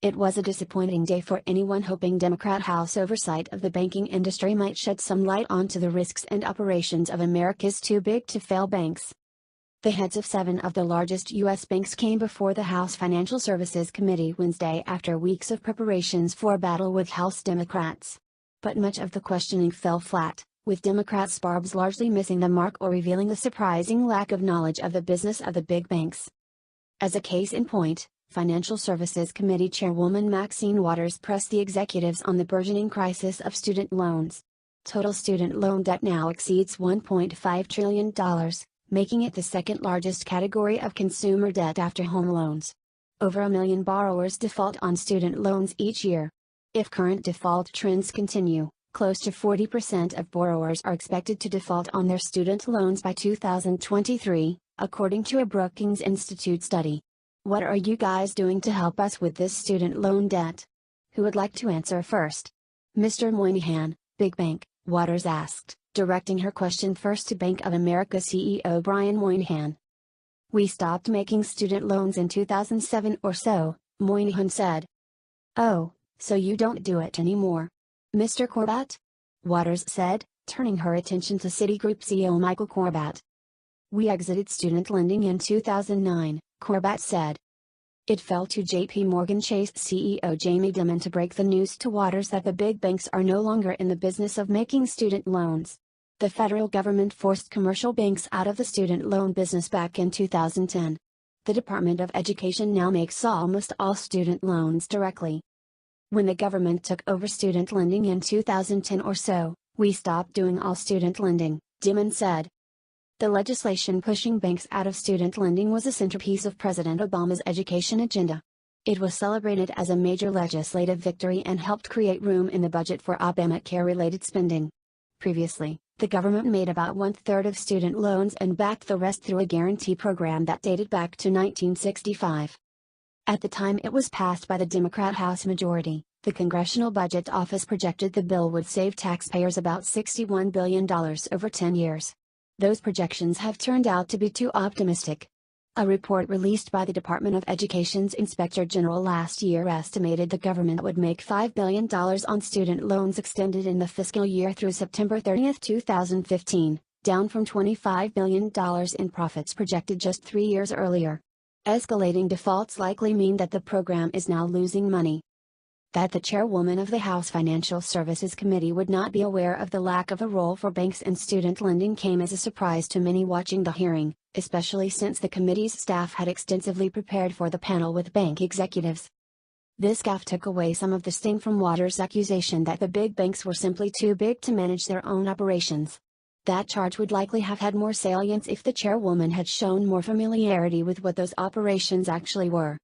It was a disappointing day for anyone hoping Democrat House oversight of the banking industry might shed some light onto the risks and operations of America's too-big-to-fail banks. The heads of 7 of the largest U.S. banks came before the House Financial Services Committee Wednesday after weeks of preparations for a battle with House Democrats. But much of the questioning fell flat, with Democrats' barbs largely missing the mark or revealing the surprising lack of knowledge of the business of the big banks. As a case in point, Financial Services Committee Chairwoman Maxine pressed the executives on the burgeoning crisis of student loans. Total student loan debt now exceeds $1.5 trillion, making it the second largest category of consumer debt after home loans. Over 1 million borrowers default on student loans each year. If current default trends continue, close to 40% of borrowers are expected to default on their student loans by 2023, according to a Brookings Institute study. What are you guys doing to help us with this student loan debt? Who would like to answer first? Mr. Moynihan, Big Bank, Waters asked, directing her question first to Bank of America CEO Brian Moynihan. We stopped making student loans in 2007 or so, Moynihan said. Oh, so you don't do it anymore? Mr. Corbat? Waters said, turning her attention to Citigroup CEO Michael Corbat. We exited student lending in 2009, Corbat said. It fell to J.P. Morgan Chase CEO Jamie Dimon to break the news to Waters that the big banks are no longer in the business of making student loans. The federal government forced commercial banks out of the student loan business back in 2010. The Department of Education now makes almost all student loans directly. When the government took over student lending in 2010 or so, we stopped doing all student lending, Dimon said. The legislation pushing banks out of student lending was a centerpiece of President Obama's education agenda. It was celebrated as a major legislative victory and helped create room in the budget for Obamacare-related spending. Previously, the government made about 1/3 of student loans and backed the rest through a guarantee program that dated back to 1965. At the time it was passed by the Democrat House majority, the Congressional Budget Office projected the bill would save taxpayers about $61 billion over 10 years. Those projections have turned out to be too optimistic. A report released by the Department of Education's Inspector General last year estimated the government would make $5 billion on student loans extended in the fiscal year through September 30, 2015, down from $25 billion in profits projected just 3 years earlier. Escalating defaults likely mean that the program is now losing money. That the chairwoman of the House Financial Services Committee would not be aware of the lack of a role for banks in student lending came as a surprise to many watching the hearing, especially since the committee's staff had extensively prepared for the panel with bank executives. This gaffe took away some of the sting from Waters' accusation that the big banks were simply too big to manage their own operations. That charge would likely have had more salience if the chairwoman had shown more familiarity with what those operations actually were.